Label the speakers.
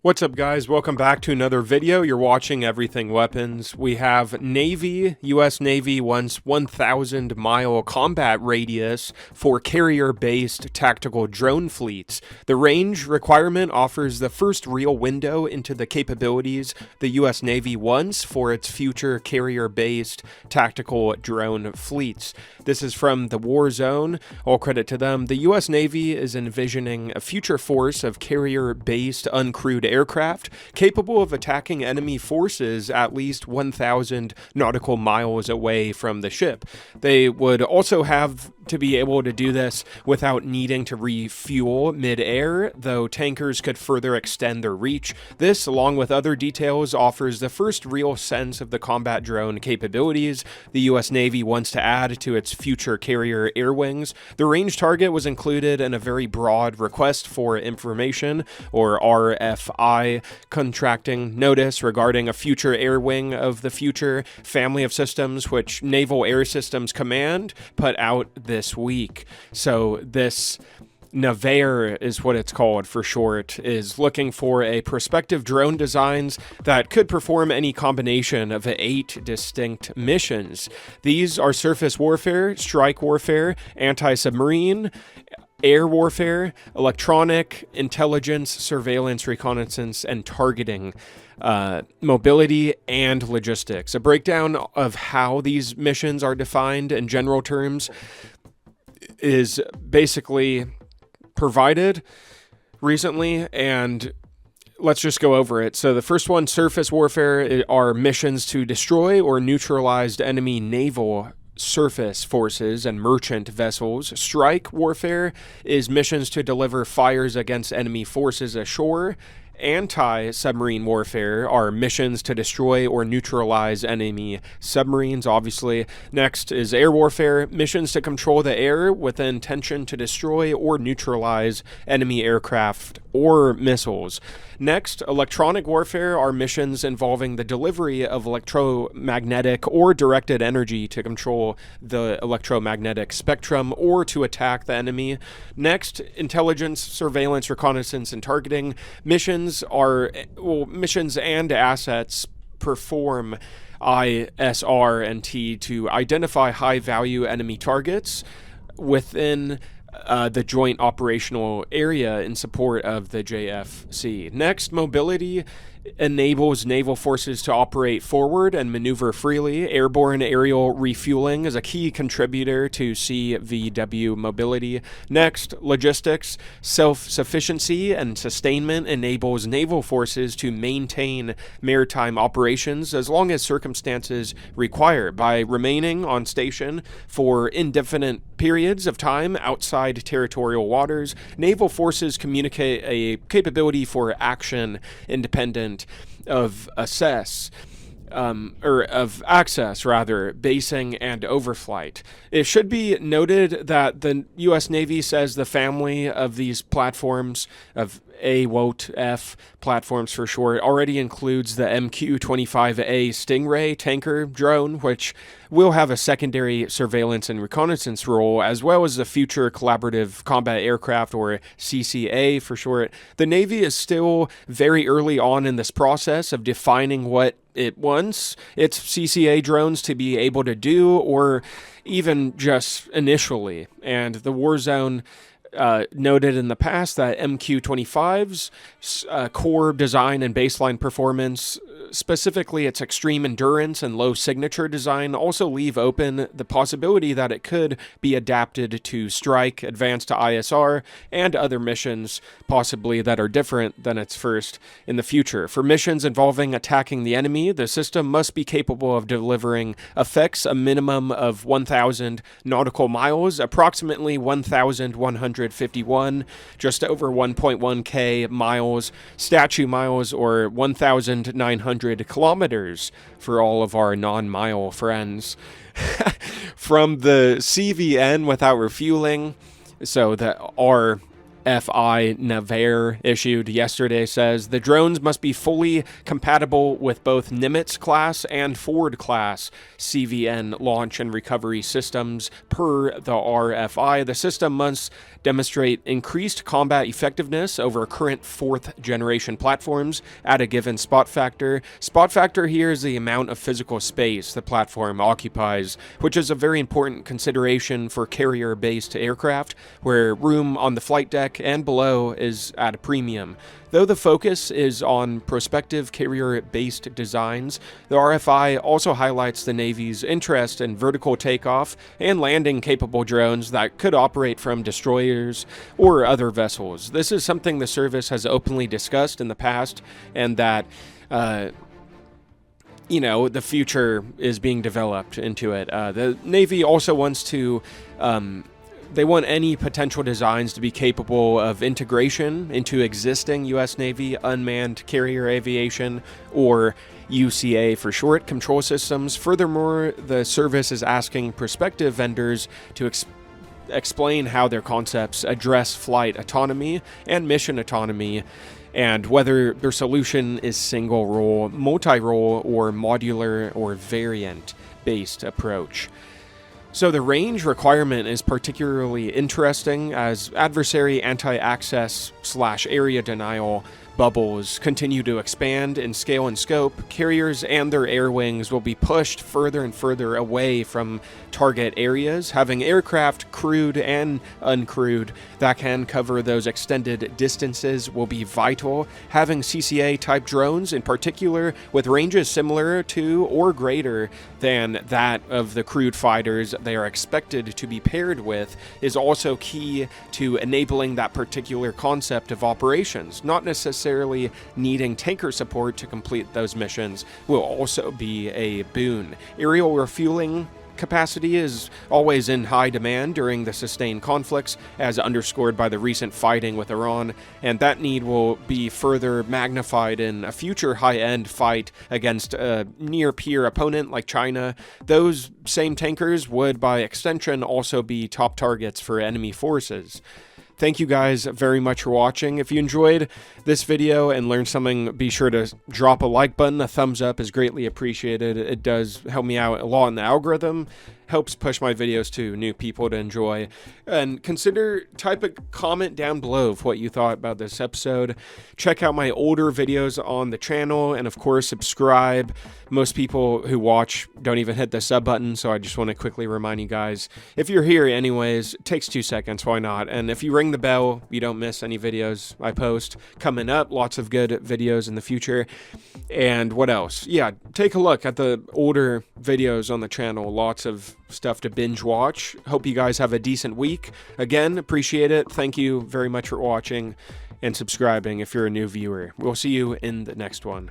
Speaker 1: What's up, guys? Welcome back to another video. You're watching Everything Weapons. We have Navy, U.S. Navy wants 1,000 mile combat radius for carrier-based tactical drone fleets. The range requirement offers the first real window into the capabilities the U.S. Navy wants for its future carrier-based tactical drone fleets. This is from the War Zone. All credit to them. The U.S. Navy is envisioning a future force of carrier-based uncrewed aircraft capable of attacking enemy forces at least 1,000 nautical miles away from the ship. They would also have to be able to do this without needing to refuel mid-air, though tankers could further extend their reach. This, along with other details, offers the first real sense of the combat drone capabilities the U.S. Navy wants to add to its future carrier air wings. The range target was included in a very broad request for information, or RFI, contracting notice regarding a future air wing of the future family of systems which Naval Air Systems Command put out this week. So this NAVAIR is what it's called for short, is looking for a prospective drone designs that could perform any combination of 8 distinct missions. These are surface warfare, strike warfare, anti-submarine, air warfare, electronic, intelligence, surveillance, reconnaissance, and targeting, mobility, and logistics. A breakdown of how these missions are defined in general terms is basically provided recently, and let's just go over it. So the first one, surface warfare, are missions to destroy or neutralize enemy naval surface forces and merchant vessels. Strike warfare is missions to deliver fires against enemy forces ashore. Anti-submarine warfare are missions to destroy or neutralize enemy submarines, obviously. Next is air warfare, missions to control the air with intention to destroy or neutralize enemy aircraft or missiles. Next, electronic warfare are missions involving the delivery of electromagnetic or directed energy to control the electromagnetic spectrum or to attack the enemy. Next, intelligence, surveillance, reconnaissance, and targeting missions are missions and assets perform ISR and T to identify high-value enemy targets within the joint operational area in support of the JFC. Next, mobility enables naval forces to operate forward and maneuver freely. Airborne aerial refueling is a key contributor to CVW mobility. Next, logistics. Self-sufficiency and sustainment enables naval forces to maintain maritime operations as long as circumstances require by remaining on station for indefinite periods of time outside territorial waters. Naval forces communicate a capability for action independent of access, basing and overflight. It should be noted that the U.S. Navy says the family of these platforms, of AWOTF platforms for short, already includes the MQ-25A Stingray tanker drone, which will have a secondary surveillance and reconnaissance role, as well as the Future Collaborative Combat Aircraft, or CCA for short. The Navy is still very early on in this process of defining what it wants its CCA drones to be able to do, or even just initially. And the War Zone noted in the past that MQ-25's core design and baseline performance, specifically its extreme endurance and low signature design, also leave open the possibility that it could be adapted to strike, advance to ISR, and other missions possibly that are different than its first in the future. For missions involving attacking the enemy, the system must be capable of delivering effects a minimum of 1,000 nautical miles, approximately 1,151, just over 1.1k miles, statute miles, or 1,900 kilometers for all of our non-mile friends. From the CVN without refueling, so the R FI Navarre issued yesterday says the drones must be fully compatible with both Nimitz class and Ford class CVN launch and recovery systems per the RFI. The system must demonstrate increased combat effectiveness over current 4th generation platforms at a given spot factor. Spot factor here is the amount of physical space the platform occupies, which is a very important consideration for carrier-based aircraft, where room on the flight deck and below is at a premium. Though the focus is on prospective carrier-based designs, the RFI also highlights the Navy's interest in vertical takeoff and landing capable drones that could operate from destroyers or other vessels. This is something the service has openly discussed in the past, and that the future is being developed into it. The Navy also wants to they want any potential designs to be capable of integration into existing U.S. Navy unmanned carrier aviation, or UCA for short, control systems. Furthermore, the service is asking prospective vendors to explain how their concepts address flight autonomy and mission autonomy, and whether their solution is single-role, multi-role, or modular or variant-based approach. So the range requirement is particularly interesting as adversary anti-access / area denial bubbles continue to expand in scale and scope. Carriers and their air wings will be pushed further and further away from target areas. Having aircraft, crewed and uncrewed, that can cover those extended distances will be vital. Having CCA-type drones, in particular, with ranges similar to or greater than that of the crewed fighters they are expected to be paired with, is also key to enabling that particular concept of operations. Not necessarily needing tanker support to complete those missions will also be a boon. Aerial refueling capacity is always in high demand during the sustained conflicts, as underscored by the recent fighting with Iran, and that need will be further magnified in a future high-end fight against a near-peer opponent like China. Those same tankers would, by extension, also be top targets for enemy forces. Thank you guys very much for watching. If you enjoyed this video and learned something, be sure to drop a like button. A thumbs up is greatly appreciated. It does help me out a lot in the algorithm, helps push my videos to new people to enjoy. And type a comment down below of what you thought about this episode. Check out my older videos on the channel, and of course subscribe. Most people who watch don't even hit the sub button, so I just want to quickly remind you guys, if you're here anyways, it takes 2 seconds, why not? And if you ring the bell, you don't miss any videos I post coming up. Lots of good videos in the future. And what else? Yeah, take a look at the older videos on the channel. Lots of stuff to binge watch. Hope you guys have a decent week. Again, appreciate it. Thank you very much for watching and subscribing if you're a new viewer. We'll see you in the next one.